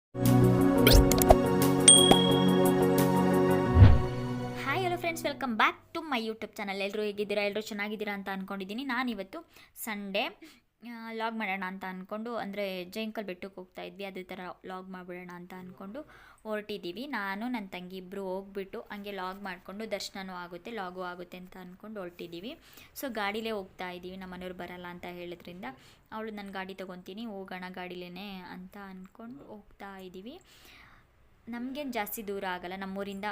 Hi hello friends, welcome back to my YouTube channel. ಎಲ್ಲರೂ ಹೇಗಿದ್ದೀರಾ? ಎಲ್ಲರೂ ಚೆನ್ನಾಗಿದ್ದೀರಾ ಅಂತ ಅಂದ್ಕೊಂಡಿದ್ದೀನಿ. ನಾನಿವತ್ತು ಸಂಡೇ ಲಾಗ್ ಮಾಡೋಣ ಅಂತ ಅಂದ್ಕೊಂಡು, ಅಂದರೆ ಜೈಂಕಲ್ ಬೆಟ್ಟಕ್ಕೆ ಹೋಗ್ತಾ ಇದ್ವಿ, ಅದೇ ಥರ ಲಾಗ್ ಮಾಡಿಬಿಡೋಣ ಅಂತ ಅಂದ್ಕೊಂಡು ಹೊರಟಿದ್ದೀವಿ. ನಾನು ನನ್ನ ತಂಗಿ ಇಬ್ಬರು ಹೋಗ್ಬಿಟ್ಟು ಹಂಗೆ ಲಾಗ್ ಮಾಡಿಕೊಂಡು ದರ್ಶನವೂ ಆಗುತ್ತೆ ಲಾಗೂ ಆಗುತ್ತೆ ಅಂತ ಅಂದ್ಕೊಂಡು ಹೊರಟಿದ್ದೀವಿ. ಸೊ ಗಾಡಿಲೇ ಹೋಗ್ತಾ ಇದ್ದೀವಿ. ನಮ್ಮ ಮನೆಯವ್ರು ಬರಲ್ಲ ಅಂತ ಹೇಳಿದ್ರಿಂದ ಅವಳು ನನ್ನ ಗಾಡಿ ತೊಗೊತೀನಿ, ಹೋಗೋಣ ಗಾಡಿಲೇ ಅಂತ ಅಂದ್ಕೊಂಡು ಹೋಗ್ತಾ ಇದ್ದೀವಿ. ನಮಗೇನು ಜಾಸ್ತಿ ದೂರ ಆಗಲ್ಲ, ನಮ್ಮೂರಿಂದ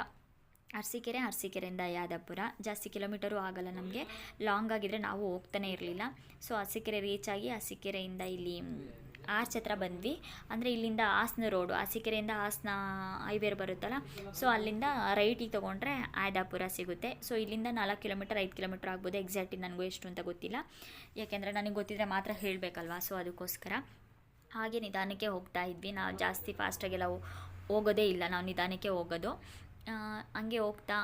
ಅರಸೀಕೆರೆಯಿಂದ ಯಾದಪುರ ಜಾಸ್ತಿ ಕಿಲೋಮೀಟರು ಆಗಲ್ಲ ನಮಗೆ. ಲಾಂಗ್ ಆಗಿದ್ದರೆ ನಾವು ಹೋಗ್ತಾನೆ ಇರಲಿಲ್ಲ. ಸೊ ಅರಸೀಕೆರೆ ರೀಚ್ ಆಗಿ ಅರಸೀಕೆರೆಯಿಂದ ಇಲ್ಲಿ ಆರ್ಚ್ ಹತ್ರ ಬಂದ್ವಿ. ಅಂದರೆ ಇಲ್ಲಿಂದ ಹಾಸನ ರೋಡು, ಅರಸೀಕೆರೆಯಿಂದ ಹಾಸನ ಹೈವೇ ಬರುತ್ತಲ್ಲ, ಸೊ ಅಲ್ಲಿಂದ ರೈಟಿಗೆ ತೊಗೊಂಡ್ರೆ ಆಯ್ದಾಪುರ ಸಿಗುತ್ತೆ. ಸೊ ಇಲ್ಲಿಂದ 4 ಕಿಲೋಮೀಟರ್ 5 ಕಿಲೋಮೀಟರ್ ಆಗ್ಬೋದು. ಎಕ್ಸಾಕ್ಟಾಗಿ ನನಗೂ ಎಷ್ಟು ಅಂತ ಗೊತ್ತಿಲ್ಲ, ಯಾಕೆಂದರೆ ನನಗೆ ಗೊತ್ತಿದ್ದರೆ ಮಾತ್ರ ಹೇಳಬೇಕಲ್ವಾ. ಸೊ ಅದಕ್ಕೋಸ್ಕರ ಹಾಗೆ ನಿಧಾನಕ್ಕೆ ಹೋಗ್ತಾ ಇದ್ವಿ. ನಾವು ಜಾಸ್ತಿ ಫಾಸ್ಟಾಗೆಲ್ಲ ಹೋಗೋದೇ ಇಲ್ಲ, ನಾವು ನಿಧಾನಕ್ಕೆ ಹೋಗೋದು. ಹಂಗೆ ಹೋಗ್ತಾ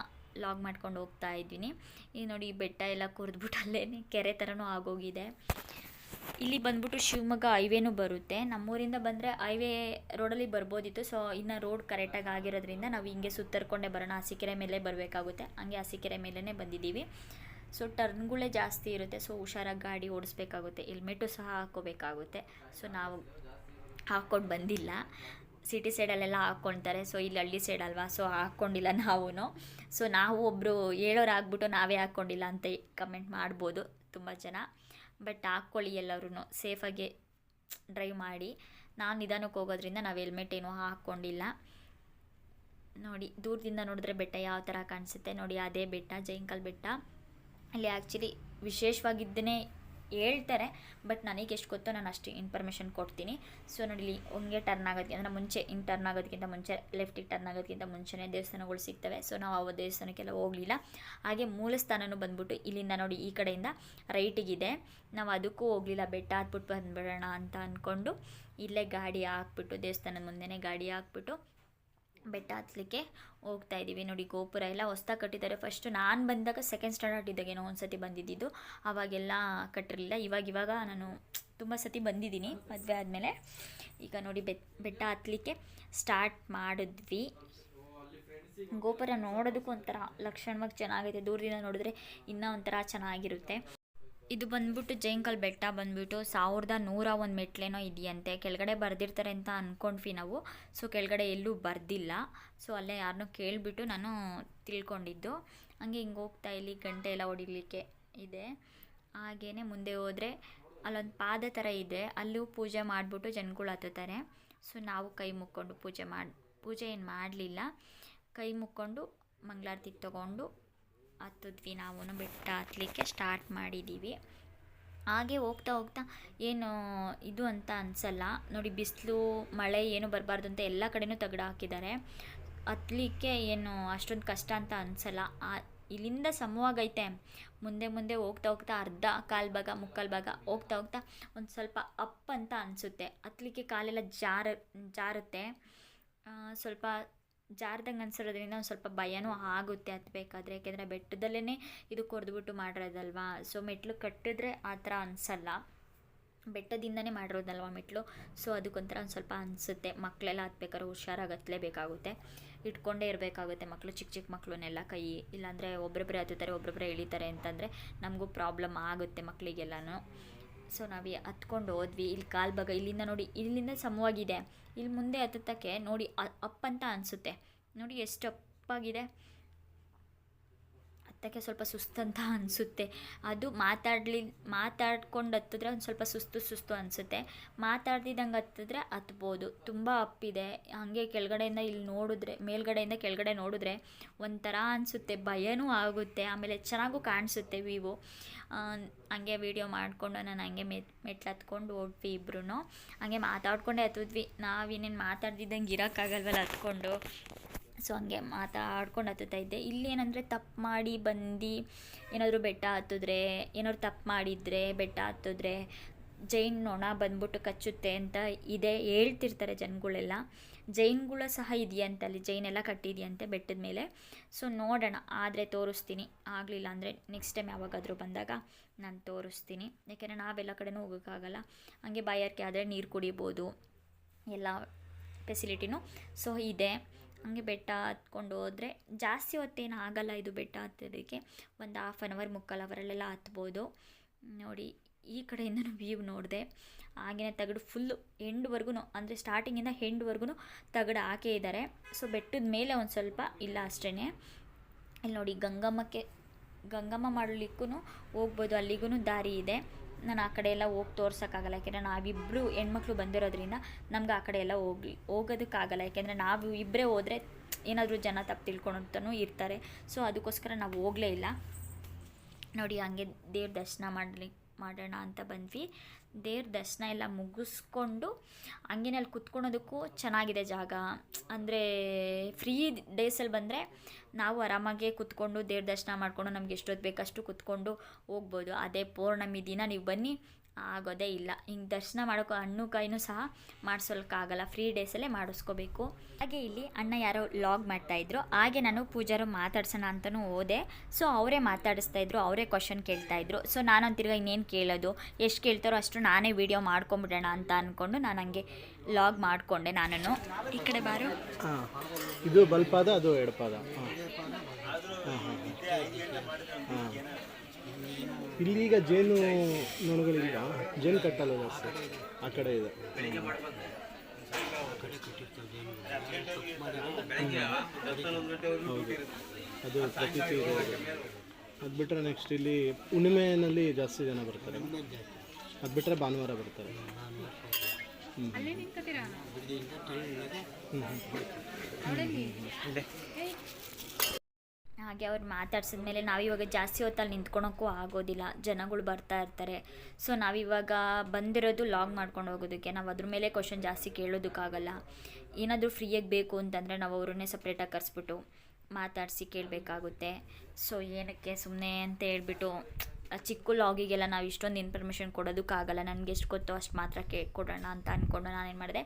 ಲಾಗ್ ಮಾಡ್ಕೊಂಡು ಹೋಗ್ತಾ ಇದ್ದೀನಿ. ಈಗ ನೋಡಿ, ಬೆಟ್ಟ ಎಲ್ಲ ಕುರಿದ್ಬಿಟ್ಟು ಅಲ್ಲೇ ಕೆರೆ ಥರನೂ ಆಗೋಗಿದೆ. ಇಲ್ಲಿ ಬಂದ್ಬಿಟ್ಟು ಶಿವಮೊಗ್ಗ ಹೈವೇನೂ ಬರುತ್ತೆ. ನಮ್ಮೂರಿಂದ ಬಂದರೆ ಹೈವೇ ರೋಡಲ್ಲಿ ಬರ್ಬೋದಿತ್ತು. ಸೊ ಇನ್ನು ರೋಡ್ ಕರೆಕ್ಟಾಗಿ ಆಗಿರೋದ್ರಿಂದ ನಾವು ಹಿಂಗೆ ಸುತ್ತರ್ಕೊಂಡೇ ಬರೋಣ, ಅರಸೀಕೆರೆ ಮೇಲೆ ಬರಬೇಕಾಗುತ್ತೆ. ಹಂಗೆ ಅರಸೀಕೆರೆ ಮೇಲೇ ಬಂದಿದ್ದೀವಿ. ಸೊ ಟರ್ನ್ಗಳೇ ಜಾಸ್ತಿ ಇರುತ್ತೆ, ಸೊ ಹುಷಾರಾಗಿ ಗಾಡಿ ಓಡಿಸ್ಬೇಕಾಗುತ್ತೆ. ಹೆಲ್ಮೆಟು ಸಹ ಹಾಕ್ಕೋಬೇಕಾಗುತ್ತೆ. ಸೊ ನಾವು ಹಾಕ್ಕೊಂಡು ಬಂದಿಲ್ಲ. ಸಿಟಿ ಸೈಡಲ್ಲೆಲ್ಲ ಹಾಕ್ಕೊಳ್ತಾರೆ, ಸೊ ಇಲ್ಲಿ ಹಳ್ಳಿ ಸೈಡ್ ಅಲ್ವಾ, ಸೊ ಹಾಕ್ಕೊಂಡಿಲ್ಲ ನಾವು. ಸೊ ನಾವು ಒಬ್ಬರು ಹೇಳೋರು ಆಗ್ಬಿಟ್ಟು ನಾವೇ ಹಾಕ್ಕೊಂಡಿಲ್ಲ ಅಂತ ಕಮೆಂಟ್ ಮಾಡ್ಬೋದು ತುಂಬ ಜನ. ಬಟ್ ಹಾಕ್ಕೊಳ್ಳಿ, ಎಲ್ಲರೂ ಸೇಫಾಗಿ ಡ್ರೈವ್ ಮಾಡಿ. ನಾವು ನಿಧಾನಕ್ಕೆ ಹೋಗೋದ್ರಿಂದ ನಾವು ಹೆಲ್ಮೆಟ್ ಏನೂ ಹಾಕ್ಕೊಂಡಿಲ್ಲ. ನೋಡಿ, ದೂರದಿಂದ ನೋಡಿದ್ರೆ ಬೆಟ್ಟ ಯಾವ ಥರ ಕಾಣಿಸುತ್ತೆ ನೋಡಿ, ಅದೇ ಬೆಟ್ಟ, ಜೈಂಕಲ್ ಬೆಟ್ಟ. ಅಲ್ಲಿ ಆ್ಯಕ್ಚುಲಿ ವಿಶೇಷವಾಗಿದ್ದನ್ನೇ ಹೇಳ್ತಾರೆ, ಬಟ್ ನನಗೆ ಎಷ್ಟು ಗೊತ್ತೋ ನಾನು ಅಷ್ಟು ಇನ್ಫಾರ್ಮೇಷನ್ ಕೊಡ್ತೀನಿ. ಸೊ ನೋಡಿ, ಇಲ್ಲಿ ಹಂಗೆ ಟರ್ನ್ ಆಗೋದಕ್ಕೆ ಅಂದರೆ ಮುಂಚೆ ಹಿಂಗೆ ಟರ್ನ್ ಆಗೋದಕ್ಕಿಂತ ಮುಂಚೆ, ಲೆಫ್ಟಿಗೆ ಟರ್ನ್ ಆಗೋದಕ್ಕಿಂತ ಮುಂಚೆನೇ ದೇವಸ್ಥಾನಗಳು ಸಿಗ್ತವೆ. ಸೊ ನಾವು ಆ ದೇವಸ್ಥಾನಕ್ಕೆಲ್ಲ ಹೋಗಲಿಲ್ಲ. ಹಾಗೆ ಮೂಲ ಸ್ಥಾನನೂ ಬಂದ್ಬಿಟ್ಟು ಇಲ್ಲಿಂದ ನೋಡಿ ಈ ಕಡೆಯಿಂದ ರೈಟಿಗಿದೆ. ನಾವು ಅದಕ್ಕೂ ಹೋಗಲಿಲ್ಲ, ಬೆಟ್ಟ ಹತ್ಬಿಟ್ಟು ಬಂದುಬಿಡೋಣ ಅಂತ ಅಂದ್ಕೊಂಡು ಇಲ್ಲೇ ಗಾಡಿ ಹಾಕ್ಬಿಟ್ಟು, ದೇವಸ್ಥಾನದ ಮುಂದೆನೇ ಗಾಡಿ ಹಾಕ್ಬಿಟ್ಟು ಬೆಟ್ಟ ಹತ್ತಲಿಕ್ಕೆ ಹೋಗ್ತಾ ಇದ್ದೀವಿ. ನೋಡಿ, ಗೋಪುರ ಎಲ್ಲ ಹೊಸ್ದಾಗಿ ಕಟ್ಟಿದ್ದಾರೆ. ಫಸ್ಟು ನಾನು ಬಂದಾಗ ಸೆಕೆಂಡ್ ಸ್ಟ್ಯಾಂಡರ್ಡ್ ಇದ್ದಾಗೇನೋ ಒಂದು ಸತಿ ಬಂದಿದ್ದು, ಆವಾಗೆಲ್ಲ ಕಟ್ಟಿರಲಿಲ್ಲ. ಇವಾಗ ನಾನು ತುಂಬ ಸತಿ ಬಂದಿದ್ದೀನಿ ಮದುವೆ ಆದಮೇಲೆ. ಈಗ ನೋಡಿ, ಬೆಟ್ಟ ಹತ್ತಲಿಕ್ಕೆ ಸ್ಟಾರ್ಟ್ ಮಾಡಿದ್ವಿ. ಗೋಪುರ ನೋಡೋದಕ್ಕೂ ಒಂಥರ ಲಕ್ಷಣವಾಗಿ ಚೆನ್ನಾಗೈತೆ, ದೂರದಿಂದ ನೋಡಿದ್ರೆ ಇನ್ನೂ ಒಂಥರ ಚೆನ್ನಾಗಿರುತ್ತೆ. ಇದು ಬಂದ್ಬಿಟ್ಟು ಜೈಂಕಲ್ ಬೆಟ್ಟ ಬಂದ್ಬಿಟ್ಟು 1101 ಮೆಟ್ಲೇನೋ ಇದೆಯಂತೆ. ಕೆಳಗಡೆ ಬರೆದಿರ್ತಾರೆ ಅಂತ ಅಂದ್ಕೊಂಡ್ವಿ ನಾವು. ಸೊ ಕೆಳಗಡೆ ಎಲ್ಲೂ ಬರ್ದಿಲ್ಲ. ಸೊ ಅಲ್ಲೇ ಯಾರನ್ನೂ ಕೇಳಿಬಿಟ್ಟು ನಾನು ತಿಳ್ಕೊಂಡಿದ್ದು. ಹಂಗೆ ಹಿಂಗೆ ಹೋಗ್ತಾ ಇಲ್ಲಿ ಗಂಟೆ ಎಲ್ಲ ಹೊಡಿಲಿಕ್ಕೆ ಇದೆ. ಹಾಗೇ ಮುಂದೆ ಹೋದರೆ ಅಲ್ಲೊಂದು ಪಾದ ಥರ ಇದೆ, ಅಲ್ಲೂ ಪೂಜೆ ಮಾಡಿಬಿಟ್ಟು ಜನಗಳು ಹತ್ತುತ್ತಾರೆ. ಸೊ ನಾವು ಕೈ ಮುಕ್ಕೊಂಡು ಪೂಜೆ ಏನು ಮಾಡಲಿಲ್ಲ, ಕೈ ಮುಕ್ಕೊಂಡು ಮಂಗಳಾರತಿ ತೊಗೊಂಡು ಹತ್ತಿದ್ವಿ. ನಾವು ಬೆಟ್ಟ ಹತ್ತಲಿಕ್ಕೆ ಸ್ಟಾರ್ಟ್ ಮಾಡಿದ್ದೀವಿ. ಹಾಗೆ ಹೋಗ್ತಾ ಹೋಗ್ತಾ ಏನು ಇದು ಅಂತ ಅನಿಸಲ್ಲ ನೋಡಿ, ಬಿಸಿಲು ಮಳೆ ಏನು ಬರಬಾರ್ದು ಅಂತ ಎಲ್ಲ ಕಡೆನೂ ತಗಡು ಹಾಕಿದ್ದಾರೆ. ಹತ್ತಲಿಕ್ಕೆ ಏನು ಅಷ್ಟೊಂದು ಕಷ್ಟ ಅಂತ ಅನಿಸಲ್ಲ. ಇಲ್ಲಿಂದ ಸಮವಾಗೈತೆ. ಮುಂದೆ ಹೋಗ್ತಾ ಹೋಗ್ತಾ ಅರ್ಧ ಮುಕ್ಕಾಲು ಭಾಗ ಹೋಗ್ತಾ ಹೋಗ್ತಾ ಒಂದು ಸ್ವಲ್ಪ ಅಪ್ ಅಂತ ಅನಿಸುತ್ತೆ. ಹತ್ತಲಿಕ್ಕೆ ಕಾಲೆಲ್ಲ ಜಾರುತ್ತೆ. ಸ್ವಲ್ಪ ಜಾರ್ದಂಗೆ ಅನ್ಸಿರೋದ್ರಿಂದ ಒಂದು ಸ್ವಲ್ಪ ಭಯನೂ ಆಗುತ್ತೆ ಹತ್ತಬೇಕಾದ್ರೆ, ಯಾಕೆಂದರೆ ಬೆಟ್ಟದಲ್ಲೇ ಇದು ಕೊರೆದ್ಬಿಟ್ಟು ಮಾಡಿರೋದಲ್ವಾ. ಸೊ ಮೆಟ್ಲು ಕಟ್ಟಿದ್ರೆ ಆ ಥರ ಅನಿಸಲ್ಲ, ಬೆಟ್ಟದಿಂದನೇ ಮಾಡಿರೋದಲ್ವ ಮೆಟ್ಲು. ಸೊ ಅದಕ್ಕೊಂಥರ ಒಂದು ಸ್ವಲ್ಪ ಅನಿಸುತ್ತೆ. ಮಕ್ಕಳೆಲ್ಲ ಹತ್ಬೇಕಾದ್ರೆ ಹುಷಾರಾಗಿ ಹತ್ತಲೇಬೇಕಾಗುತ್ತೆ, ಇಟ್ಕೊಂಡೇ ಇರಬೇಕಾಗುತ್ತೆ. ಮಕ್ಕಳು ಚಿಕ್ಕ ಮಕ್ಕಳನ್ನೆಲ್ಲ ಕೈ, ಇಲ್ಲಾಂದರೆ ಒಬ್ಬೊಬ್ಬರೇ ಹತ್ತುತ್ತಾರೆ, ಒಬ್ಬೊಬ್ಬರೇ ಇಳಿತಾರೆ ಅಂತಂದರೆ ನಮಗೂ ಪ್ರಾಬ್ಲಮ್ ಆಗುತ್ತೆ ಮಕ್ಕಳಿಗೆಲ್ಲನೂ. ಸೊ ನಾವು ಹತ್ಕೊಂಡು ಹೋದ್ವಿ. ಇಲ್ಲಿ ಕಾಲು ಭಾಗ ಇಲ್ಲಿಂದ ನೋಡಿ, ಇಲ್ಲಿಂದ ಸಮವಾಗಿದೆ. ಇಲ್ಲಿ ಮುಂದೆ ಹತ್ತಕ್ಕೆ ನೋಡಿ ಅಪ್ ಅಂತ ಅನಿಸುತ್ತೆ. ನೋಡಿ ಎಷ್ಟು ಅಪ್ಪಾಗಿದೆ, ಹತ್ತಕ್ಕೆ ಸ್ವಲ್ಪ ಸುಸ್ತಂತ ಅನಿಸುತ್ತೆ. ಅದು ಮಾತಾಡ್ಕೊಂಡು ಹತ್ತಿದ್ರೆ ಒಂದು ಸ್ವಲ್ಪ ಸುಸ್ತು ಅನಿಸುತ್ತೆ. ಮಾತಾಡ್ದಿದ್ದಂಗೆ ಹತ್ತಿದ್ರೆ ಹತ್ಬೋದು. ತುಂಬ ಅಪ್ಪಿದೆ. ಹಾಗೆ ಕೆಳಗಡೆಯಿಂದ ಇಲ್ಲಿ ನೋಡಿದ್ರೆ, ಮೇಲ್ಗಡೆಯಿಂದ ಕೆಳಗಡೆ ನೋಡಿದ್ರೆ ಒಂಥರ ಅನಿಸುತ್ತೆ, ಭಯನೂ ಆಗುತ್ತೆ. ಆಮೇಲೆ ಚೆನ್ನಾಗೂ ಕಾಣಿಸುತ್ತೆ ವ್ಯೂ. ಹಂಗೆ ವೀಡಿಯೋ ಮಾಡಿಕೊಂಡು ನಾನು ಹಂಗೆ ಮೆಟ್ಲು ಹತ್ಕೊಂಡು ಹೋದ್ವಿ ಇಬ್ರು. ಹಂಗೆ ಮಾತಾಡ್ಕೊಂಡೇ ಹತ್ತಿದ್ವಿ. ನಾವೇನೇನು ಮಾತಾಡ್ದಿದ್ದಂಗೆ ಇರೋಕ್ಕಾಗಲ್ವಲ್ಲ ಹತ್ಕೊಂಡು. ಸೊ ಹಂಗೆ ಮಾತಾಡ್ಕೊಂಡು ಹತ್ತುತ್ತಾ ಇದ್ದೆ. ಇಲ್ಲಿ ಏನಂದರೆ ತಪ್ಪು ಮಾಡಿ ಬಂದು ಏನಾದರೂ ಬೆಟ್ಟ ಹತ್ತಿದ್ರೆ, ಏನಾದ್ರು ತಪ್ಪು ಮಾಡಿದರೆ ಬೆಟ್ಟ ಹತ್ತಿದ್ರೆ ಜೈನ್ ನೊಣ ಬಂದ್ಬಿಟ್ಟು ಕಚ್ಚುತ್ತೆ ಅಂತ ಹೇಳ್ತಿರ್ತಾರೆ ಜನಗಳೆಲ್ಲ. ಜೈನ್ಗಳು ಸಹ ಇದೆಯಂತೆ ಅಲ್ಲಿ, ಜೈನೆಲ್ಲ ಕಟ್ಟಿದೆಯಂತೆ ಬೆಟ್ಟದ ಮೇಲೆ. ಸೊ ನೋಡೋಣ, ಆದರೆ ತೋರಿಸ್ತೀನಿ. ಆಗಲಿಲ್ಲ ಅಂದರೆ ನೆಕ್ಸ್ಟ್ ಟೈಮ್ ಯಾವಾಗಾದರೂ ಬಂದಾಗ ನಾನು ತೋರಿಸ್ತೀನಿ. ಯಾಕೆಂದರೆ ನಾವೆಲ್ಲ ಕಡೆನೂ ಹೋಗೋಕ್ಕಾಗಲ್ಲ. ಹಾಗೆ ಬಾಯಾರಿಕೆ ಆದರೆ ನೀರು ಕುಡಿಬೋದು, ಎಲ್ಲ ಫೆಸಿಲಿಟಿನೂ ಸೊ ಇದೆ. ಹಂಗೆ ಬೆಟ್ಟ ಹತ್ಕೊಂಡು ಹೋದರೆ ಜಾಸ್ತಿ ಹೊತ್ತೇನು ಆಗಲ್ಲ ಇದು ಬೆಟ್ಟ ಹತ್ತೋದಕ್ಕೆ, ಒಂದು 1/2 hour 3/4 ಅವರಲ್ಲೆಲ್ಲ ಹತ್ಬೋದು. ನೋಡಿ ಈ ಕಡೆಯಿಂದನೂ ವ್ಯೂ ನೋಡಿದೆ, ಹಾಗೆಯೇ ತಗಡು ಫುಲ್ಲು ಎಂಡ್ವರೆಗೂ, ಅಂದರೆ ಸ್ಟಾರ್ಟಿಂಗಿಂದ ಎಂಡ್ವರೆಗೂ ತಗಡು ಹಾಕೇ ಇದ್ದಾರೆ. ಸೊ ಬೆಟ್ಟದ ಮೇಲೆ ಒಂದು ಸ್ವಲ್ಪ ಇಲ್ಲ ಅಷ್ಟೇ. ಇಲ್ಲಿ ನೋಡಿ ಗಂಗಮ್ಮ ಮಾಡಲಿಕ್ಕೂ ಹೋಗ್ಬೋದು, ಅಲ್ಲಿಗೂ ದಾರಿ ಇದೆ. ನಾನು ಆ ಕಡೆ ಎಲ್ಲ ಹೋಗಿ ತೋರ್ಸೋಕ್ಕಾಗಲ್ಲ, ಯಾಕೆಂದರೆ ನಾವಿಬ್ಬರು ಹೆಣ್ಮಕ್ಳು ಬಂದಿರೋದ್ರಿಂದ ನಮ್ಗೆ ಆ ಕಡೆ ಎಲ್ಲ ಹೋಗೋದಕ್ಕಾಗಲ್ಲ. ಯಾಕೆಂದರೆ ನಾವು ಇಬ್ಬರೇ ಹೋದರೆ ಏನಾದರೂ ಜನ ತಪ್ಪು ತಿಳ್ಕೊಳ್ತಾನೂ ಇರ್ತಾರೆ. ಸೊ ಅದಕ್ಕೋಸ್ಕರ ನಾವು ಹೋಗಲೇ ಇಲ್ಲ. ನೋಡಿ ಹಂಗೆ ದೇವ್ರ ದರ್ಶನ ಮಾಡೋಣ ಅಂತ ಬಂದ್ವಿ. ದೇವ್ರ ದರ್ಶನ ಎಲ್ಲ ಮುಗಿಸ್ಕೊಂಡು ಹಂಗೇನೆ ಅಲ್ಲಿ ಕುತ್ಕೊಳೋದಕ್ಕೂ ಚೆನ್ನಾಗಿದೆ ಜಾಗ. ಅಂದರೆ ಫ್ರೀ ಡೇಸಲ್ಲಿ ಬಂದರೆ ನಾವು ಆರಾಮಾಗೆ ಕುತ್ಕೊಂಡು ದೇವ್ರ ದರ್ಶನ ಮಾಡಿಕೊಂಡು ನಮ್ಗೆ ಎಷ್ಟೊತ್ತು ಬೇಕಷ್ಟು ಕುತ್ಕೊಂಡು ಹೋಗ್ಬೋದು. ಅದೇ ಪೌರ್ಣಮಿ ದಿನ ನೀವು ಬನ್ನಿ ಆಗೋದೇ ಇಲ್ಲ. ಹಿಂಗೆ ದರ್ಶನ ಮಾಡೋಕ್ಕೂ ಹಣ್ಣು ಕಾಯಿನೂ ಸಹ ಮಾಡಿಸೋಕ್ಕಾಗಲ್ಲ, ಫ್ರೀ ಡೇಸಲ್ಲೇ ಮಾಡಿಸ್ಕೋಬೇಕು. ಹಾಗೆ ಇಲ್ಲಿ ಅಣ್ಣ ಯಾರೋ ಲಾಗ್ ಮಾಡ್ತಾಯಿದ್ರು, ಹಾಗೆ ನಾನು ಪೂಜಾರು ಮಾತಾಡ್ಸೋಣ ಅಂತಲೂ ಹೋದೆ. ಸೊ ಅವರೇ ಮಾತಾಡಿಸ್ತಾಯಿದ್ರು, ಅವರೇ ಕ್ವಶನ್ ಕೇಳ್ತಾಯಿದ್ರು. ಸೊ ನಾನು ತಿರ್ಗಿ ಇನ್ನೇನು ಕೇಳೋದು, ಎಷ್ಟು ಕೇಳ್ತಾರೋ ಅಷ್ಟು ನಾನೇ ವೀಡಿಯೋ ಮಾಡ್ಕೊಂಬಿಡೋಣ ಅಂತ ಅಂದ್ಕೊಂಡು ನಾನು ಹಂಗೆ ಲಾಗ್ ಮಾಡಿಕೊಂಡೆ. ನಾನು ಈ ಕಡೆ ಬಾರು, ಇದು ಬಲ್ಪಾದ, ಅದು ಎಡಪಾದ. ಇಲ್ಲೀಗ ಜೇನು ನೊಣಗಳಿಲ್ಲ, ಜೇನು ಕಟ್ಟಲ್ಲ ಜಾಸ್ತಿ, ಆ ಕಡೆ ಇದೆ. ಹೌದು, ಅದು ಪ್ರತೀತಿ ಇದೆ. ಅದು ಬಿಟ್ಟರೆ ನೆಕ್ಸ್ಟ್ ಇಲ್ಲಿ ಹುಣ್ಣಿಮೆಯಲ್ಲಿ ಜಾಸ್ತಿ ಜನ ಬರ್ತಾರೆ. ಅದು ಬಿಟ್ಟರೆ ಭಾನುವಾರ ಬರ್ತಾರೆ. ಹಾಗೆ ಅವ್ರು ಮಾತಾಡ್ಸಿದ್ಮೇಲೆ ನಾವಿವಾಗ ಜಾಸ್ತಿ ಹೊತ್ತಲ್ಲಿ ನಿಂತ್ಕೊಳೋಕ್ಕೂ ಆಗೋದಿಲ್ಲ, ಜನಗಳು ಬರ್ತಾ ಇರ್ತಾರೆ. ಸೊ ನಾವಿವಾಗ ಬಂದಿರೋದು ಲಾಗ್ ಮಾಡ್ಕೊಂಡು ಹೋಗೋದಕ್ಕೆ, ನಾವು ಅದ್ರ ಮೇಲೆ ಕ್ವಶನ್ ಜಾಸ್ತಿ ಕೇಳೋದಕ್ಕಾಗಲ್ಲ. ಏನಾದರೂ ಫ್ರೀಯಾಗಿ ಬೇಕು ಅಂತಂದರೆ ನಾವು ಅವ್ರನ್ನೇ ಸಪ್ರೇಟಾಗಿ ಕರೆಸ್ಬಿಟ್ಟು ಮಾತಾಡಿಸಿ ಕೇಳಬೇಕಾಗುತ್ತೆ. ಸೊ ಏನಕ್ಕೆ ಸುಮ್ಮನೆ ಅಂತ ಹೇಳ್ಬಿಟ್ಟು ಚಿಕ್ಕ ಲಾಗಿಗೆಲ್ಲ ನಾವು ಇಷ್ಟೊಂದು ಇನ್ಫಾರ್ಮೇಷನ್ ಕೊಡೋದಕ್ಕಾಗಲ್ಲ. ನನಗೆ ಎಷ್ಟು ಗೊತ್ತೋ ಅಷ್ಟು ಮಾತ್ರ ಕೊಡೋಣ ಅಂತ ಅಂದ್ಕೊಂಡು ನಾನೇನು ಮಾಡಿದೆ,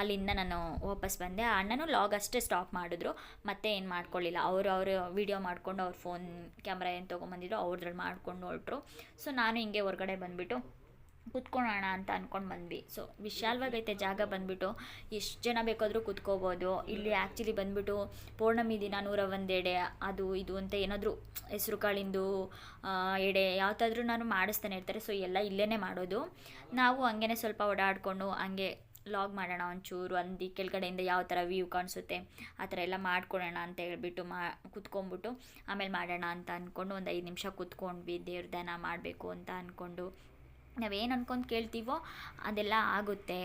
ಅಲ್ಲಿಂದ ನಾನು ವಾಪಸ್ ಬಂದೆ. ಆ ಅಣ್ಣನೂ ಲಾಗ್ ಅಷ್ಟೇ ಸ್ಟಾಪ್ ಮಾಡಿದ್ರು, ಮತ್ತೆ ಏನು ಮಾಡ್ಕೊಳ್ಳಿಲ್ಲ. ಅವರು ವೀಡಿಯೋ ಮಾಡಿಕೊಂಡು ಅವ್ರ ಫೋನ್ ಕ್ಯಾಮ್ರಾ ಏನು ತೊಗೊಂಬಂದಿದ್ರು ಅವ್ರದ್ರಲ್ಲಿ ಮಾಡ್ಕೊಂಡು ಹೊರಟ್ರು. ಸೊ ನಾನು ಹಿಂಗೆ ಹೊರಗಡೆ ಬಂದುಬಿಟ್ಟು ಕುತ್ಕೊಳ್ಳೋಣ ಅಂತ ಅಂದ್ಕೊಂಡು ಬಂದ್ವಿ. ಸೊ ವಿಶಾಲವಾಗೈತೆ ಜಾಗ, ಬಂದುಬಿಟ್ಟು ಎಷ್ಟು ಜನ ಬೇಕಾದರೂ ಕುತ್ಕೋಬೋದು. ಇಲ್ಲಿ ಆ್ಯಕ್ಚುಲಿ ಬಂದುಬಿಟ್ಟು ಪೌರ್ಣಮಿ ದಿನ 101 ಎಡೆ ಅದು ಇದು ಅಂತ ಏನಾದರೂ ಹೆಸ್ರು ಕಾಳಿಂದು ಎಡೆ ಯಾವ್ದಾದ್ರೂ ನಾನು ಮಾಡಿಸ್ತಾನೆ ಇರ್ತಾರೆ. ಸೊ ಎಲ್ಲ ಇಲ್ಲೇ ಮಾಡೋದು. ನಾವು ಹಂಗೇ ಸ್ವಲ್ಪ ಓಡಾಡಿಕೊಂಡು ಹಂಗೆ ಲಾಗ್ ಮಾಡೋಣ ಒಂಚೂರು ಅಂದು ಕೆಳಗಡೆಯಿಂದ ಯಾವ ಥರ ವ್ಯೂ ಕಾಣಿಸುತ್ತೆ ಆ ಥರ ಎಲ್ಲ ಮಾಡ್ಕೊಳ್ಳೋಣ ಅಂತ ಹೇಳ್ಬಿಟ್ಟು ಕುತ್ಕೊಂಡ್ಬಿಟ್ಟು ಆಮೇಲೆ ಮಾಡೋಣ ಅಂತ ಅಂದ್ಕೊಂಡು ಒಂದು 5 ನಿಮಿಷ ಕುತ್ಕೊಂಡ್ವಿ. ದೇವ್ರ ಧ್ಯಾನ ಮಾಡಬೇಕು ಅಂತ ಅಂದ್ಕೊಂಡು ನಾವೇನು ಅಂದ್ಕೊಂಡು ಕೇಳ್ತೀವೋ ಅದೆಲ್ಲ ಆಗುತ್ತೆ.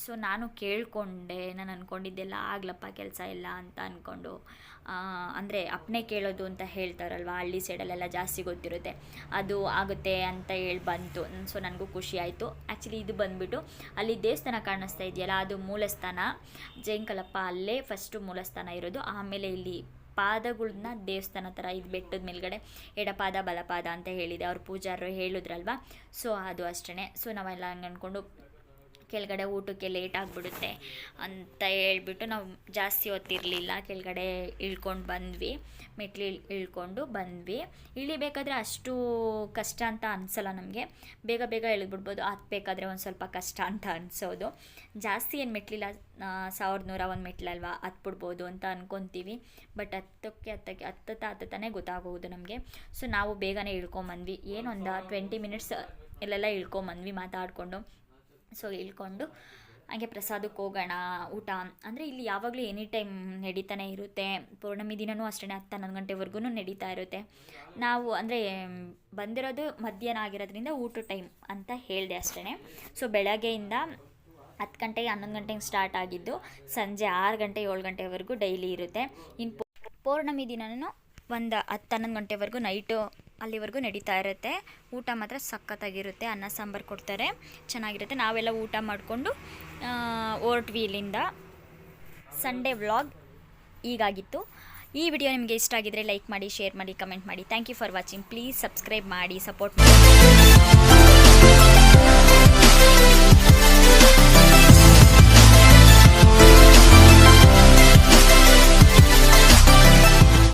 ಸೊ ನಾನು ಕೇಳಿಕೊಂಡೆ, ನಾನು ಅಂದ್ಕೊಂಡಿದ್ದೆಲ್ಲ ಆಗ್ಲಪ್ಪ ಕೆಲಸ ಎಲ್ಲ ಅಂತ ಅಂದ್ಕೊಂಡು. ಅಂದರೆ ಅಪ್ಪನೇ ಕೇಳೋದು ಅಂತ ಹೇಳ್ತಾರಲ್ವ, ಹಳ್ಳಿ ಸೈಡಲ್ಲೆಲ್ಲ ಜಾಸ್ತಿ ಗೊತ್ತಿರುತ್ತೆ, ಅದು ಆಗುತ್ತೆ ಅಂತ ಹೇಳಿ ಬಂತು. ಸೊ ನನಗೂ ಖುಷಿ ಆಯಿತು. ಆ್ಯಕ್ಚುಲಿ ಇದು ಬಂದುಬಿಟ್ಟು ಅಲ್ಲಿ ದೇವಸ್ಥಾನ ಕಾಣಿಸ್ತಾ ಇದೆಯಲ್ಲ, ಅದು ಮೂಲಸ್ಥಾನ ಜೈಂಕಲಪ್ಪ, ಅಲ್ಲೇ ಫಸ್ಟು ಮೂಲಸ್ಥಾನ ಇರೋದು. ಆಮೇಲೆ ಇಲ್ಲಿ ಪಾದಗಳನ್ನ ದೇವಸ್ಥಾನ ಥರ ಇದು ಬೆಟ್ಟದ ಮೇಲ್ಗಡೆ ಎಡಪಾದ ಬಲಪಾದ ಅಂತ ಹೇಳಿದೆ, ಅವ್ರು ಪೂಜಾರರು ಹೇಳಿದ್ರಲ್ವ. ಸೊ ಅದು ಅಷ್ಟೇ. ಸೊ ನಾವೆಲ್ಲ ಹಂಗೆ ಅಂದ್ಕೊಂಡು ಕೆಳಗಡೆ ಊಟಕ್ಕೆ ಲೇಟ್ ಆಗಿಬಿಡುತ್ತೆ ಅಂತ ಹೇಳ್ಬಿಟ್ಟು ನಾವು ಜಾಸ್ತಿ ಹೊತ್ತಿರಲಿಲ್ಲ, ಕೆಳಗಡೆ ಇಳ್ಕೊಂಡು ಬಂದ್ವಿ. ಮೆಟ್ಲು ಇಳ್ಕೊಂಡು ಬಂದ್ವಿ. ಇಳಿಬೇಕಾದ್ರೆ ಅಷ್ಟು ಕಷ್ಟ ಅಂತ ಅನಿಸಲ್ಲ ನಮಗೆ, ಬೇಗ ಬೇಗ ಇಳಿದ್ಬಿಡ್ಬೋದು. ಹತ್ಬೇಕಾದ್ರೆ ಒಂದು ಸ್ವಲ್ಪ ಕಷ್ಟ ಅಂತ ಅನಿಸೋದು. ಜಾಸ್ತಿ ಏನು ಮೆಟ್ಲಿಲ್ಲ, 1101 ಮೆಟ್ಲಲ್ವ, ಹತ್ಬಿಡ್ಬೋದು ಅಂತ ಅಂದ್ಕೊತೀವಿ. ಬಟ್ ಹತ್ತತಾನೆ ಗೊತ್ತಾಗೋದು ನಮಗೆ. ಸೊ ನಾವು ಬೇಗನೆ ಇಳ್ಕೊಂಬಂದ್ವಿ. ಏನೊಂದು 20 ಮಿನಿಟ್ಸ್ ಇಲ್ಲೆಲ್ಲ ಇಳ್ಕೊಂಬಂದ್ವಿ ಮಾತಾಡಿಕೊಂಡು. ಸೊ ಇಳ್ಕೊಂಡು ಹಾಗೆ ಪ್ರಸಾದಕ್ಕೆ ಹೋಗೋಣ, ಊಟ ಅಂದರೆ ಇಲ್ಲಿ ಯಾವಾಗಲೂ ಎನಿ ಟೈಮ್ ನಡೀತಾನೆ ಇರುತ್ತೆ. ಪೌರ್ಣಮಿ ದಿನವೂ ಅಷ್ಟೇ 10-11 ಗಂಟೆವರೆಗೂ ನಡೀತಾ ಇರುತ್ತೆ. ನಾವು ಅಂದರೆ ಬಂದಿರೋದು ಮಧ್ಯಾಹ್ನ ಆಗಿರೋದ್ರಿಂದ ಊಟ ಟೈಮ್ ಅಂತ ಹೇಳಿದೆ ಅಷ್ಟೇ. ಸೊ ಬೆಳಗ್ಗೆಯಿಂದ 10 ಗಂಟೆಗೆ 11 ಗಂಟೆಗೆ ಸ್ಟಾರ್ಟ್ ಆಗಿದ್ದು ಸಂಜೆ 6 ಗಂಟೆ 7 ಗಂಟೆವರೆಗೂ ಡೈಲಿ ಇರುತ್ತೆ. ಇನ್ನು ಪೌರ್ಣಮಿ ದಿನವೂ ಒಂದು 10-11 ಗಂಟೆವರೆಗೂ ನೈಟು ಅಲ್ಲಿವರೆಗೂ ನಡೀತಾ ಇರುತ್ತೆ. ಊಟ ಮಾತ್ರ ಸಖತ್ತಾಗಿರುತ್ತೆ, ಅನ್ನ ಸಾಂಬಾರು ಕೊಡ್ತಾರೆ, ಚೆನ್ನಾಗಿರುತ್ತೆ. ನಾವೆಲ್ಲ ಊಟ ಮಾಡಿಕೊಂಡು ಹೊರಟ್ವಿ ಇಲ್ಲಿಂದ. ಸಂಡೇ ವ್ಲಾಗ್ ಹೀಗಾಗಿತ್ತು. ಈ ವಿಡಿಯೋ ನಿಮಗೆ ಇಷ್ಟ ಆಗಿದ್ರೆ ಲೈಕ್ ಮಾಡಿ, ಶೇರ್ ಮಾಡಿ, ಕಮೆಂಟ್ ಮಾಡಿ. Thank you for watching. Please subscribe ಮಾಡಿ, ಸಪೋರ್ಟ್ ಮಾಡಿ.